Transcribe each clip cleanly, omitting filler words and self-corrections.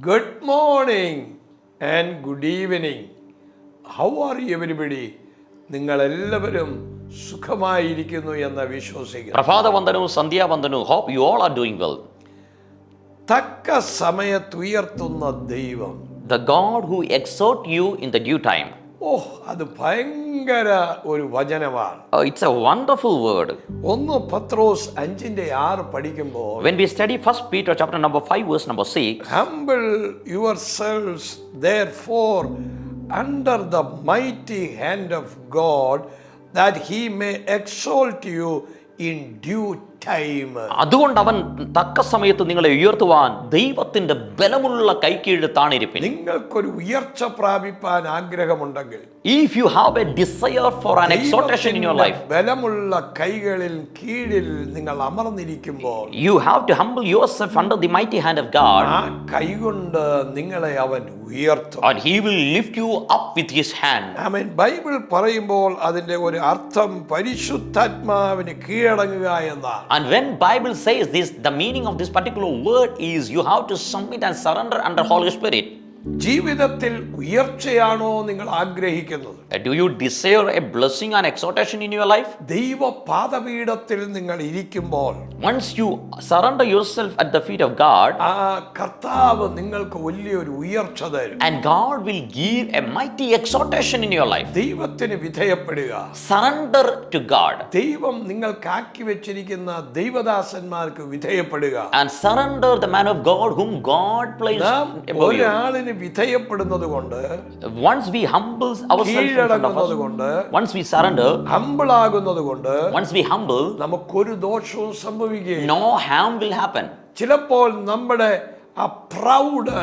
Good morning and good evening. How are you everybody? നിങ്ങളെല്ലാവരും സുഖമായിരിക്കുന്നു എന്ന് വിശ്വസിക്കുന്നു. പ്രഭാതവന്ദനവും സന്ധ്യാവന്ദനവും. Hope you all are doing well. തക്ക സമയത്തുയർത്തുന്ന ദൈവം, The God who exhort you in the due time. അത് ഭയങ്കര ഒരു വചനമാണ്. It's a wonderful word. 1 പത്രോസ് 5:6 പഠിക്കുമ്പോൾ, When we study 1 Peter chapter number 5 verse number 6, humble yourselves therefore under the mighty hand of God, that he may exalt you in due time. അതുകൊണ്ട് അവൻ തക്ക സമയത്ത് നിങ്ങളെ ഉയർത്തുവാൻ ദൈവത്തിന്റെ ബലമുള്ള കൈക്കീഴ് താണിരിപ്പിൻ. നിങ്ങൾക്കൊരു ഉയർച്ച പ്രാപിപ്പാൻ ആഗ്രഹമുണ്ടെങ്കിൽ, if you have a desire for an exhortation in your life, ബലമുള്ള കൈകളിൽ കീഴിൽ നിങ്ങൾ അമർന്നിരിക്കുമ്പോൾ, you have to humble yourself under the mighty hand of God, ആ കൈകൊണ്ട് നിങ്ങളെ അവൻ ഉയർത്തും. and he will lift you up with his hand. Amen. Bible പറയുമ്പോൾ അതിന്റെ ഒരു അർത്ഥം പരിശുദ്ധാത്മാവിന് കീഴടങ്ങുക എന്നാണ്. And when Bible says this, the meaning of this particular word is you have to submit and surrender under Holy Spirit. ജീവിതത്തിൽ ഉയർച്ചയാണോ നിങ്ങൾ ആഗ്രഹിക്കുന്നത്? Do you desire a blessing and exhortation in your life? ദൈവ പാദപീഠത്തിൽ നിങ്ങൾ ഇരിക്കുമ്പോൾ, Once you surrender yourself at the feet of God, ആ കർത്താവ് നിങ്ങൾക്ക് വലിയൊരു ഉയർച്ച തരും. and God will give a mighty exhortation in your life. ദൈവത്തിന് വിധേയപ്പെടുക. Surrender to God ദൈവം നിങ്ങൾക്ക് ആക്കി വെച്ചിരിക്കുന്ന ദൈവദാസന്മാർക്ക് വിധേയപ്പെടുക. and surrender the man of God whom God placed നാം above you. ഒരാളിന് വിധേയപ്പെടുന്നത് കൊണ്ട്, Once we humble ourselves in front of us, കൊണ്ട്, once we surrender, humble ആകുന്നത് കൊണ്ട് once we humble, നമുക്കൊരു ദോഷവും സംഭവിക്കുകയില്ല. no harm will happen. ചിലപ്പോൾ നമ്മുടെ ആ പ്രൗഡ്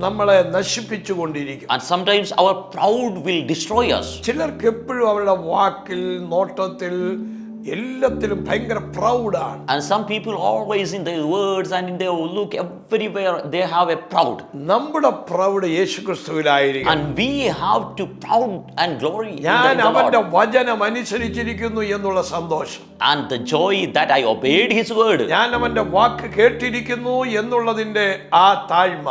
നമ്മളെ നശിപ്പിച്ചു കൊണ്ടിരിക്കും. And sometimes our pride will destroy us. ചിലർക്ക് എപ്പോഴും അവരുടെ വാക്കിൽ, നോട്ടത്തിൽ, എല്ലാത്തിലും ഭയങ്കര പ്രൗഡാണ്. And some people always in their words and in their look everywhere they have a proud. നമ്മുടെ proud യേശുക്രിസ്തുവിലായിരിക്കും. And we have to proud and glory in ഞാൻ the അവന്റെ Lord. വചനം അനുസരിച്ചിരിക്കുന്നു എന്നുള്ള സന്തോഷം, And the joy that I obeyed his word. ഞാൻ അവന്റെ വാക്ക് കേട്ടിരിക്കുന്നു എന്നുള്ളതിന്റെ ആ താഴ്മ,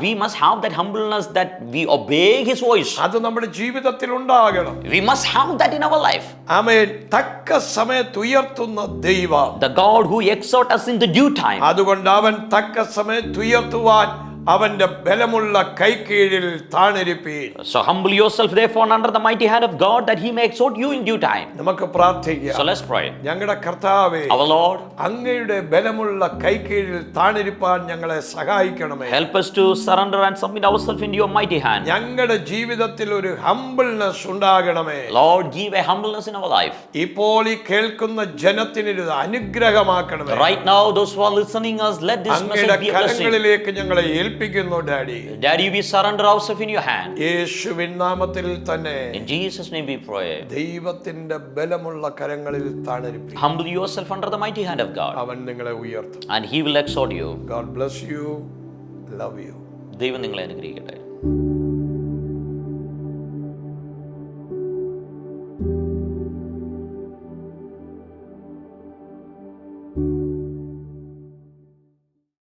We must have that humbleness that we obey his voice. അത് നമ്മുടെ ജീവിതത്തിൽ ഉണ്ടാകണം. We must have that in our life. ആമേൻ. തക്ക സമയത്ത് ഉയർത്തുന്ന ദൈവം, The God who exhorts us in the due time. അതുകൊണ്ട് അവൻ തക്ക സമയത്ത് ഉയർത്തുവാൻ അവന്റെ ബലമുള്ള കൈക്കീഴിൽ താണിരിപ്പീൻ. So humble yourself therefore under the mighty hand of God, that he may exhort you in due time. നമുക്ക് പ്രാർത്ഥിക്കാം. So let's pray. ഞങ്ങളുടെ കർത്താവേ, Our Lord, അങ്ങയുടെ ബലമുള്ള കൈക്കീഴിൽ താണിരിപ്പാൻ ഞങ്ങളെ സഹായിക്കണമേ. help us to surrender and submit ourselves into your mighty hand. ഞങ്ങളുടെ ജീവിതത്തിൽ ഒരു humbleness ഉണ്ടാകണമേ. Lord, give a humbleness in our life. ഇപ്പോൾ ഈ കേൾക്കുന്ന ജനത്തിന് ഇത് അനുഗ്രഹമാക്കണമേ. Right now, those who are listening us, let this അങ്ങയുടെ message be a blessing. കരങ്ങളിലേക്ക് ഞങ്ങളെ ഏൽപ്പിക്കുന്നു daddy. Daddy, we surrender ourselves in your hand. യേശുവിൻ നാമത്തിൽ തന്നെ In Jesus' name we pray. ദൈവത്തിന്റെ ബലമുള്ള കരങ്ങളിൽ താണിരിപ്പീൻ. Humble yourself under the mighty hand of God, അവൻ നിങ്ങളെ ഉയർത്തും. and he will exhort you. God bless you. Love you. ദൈവം നിങ്ങളെ അനുഗ്രഹിക്കട്ടെ.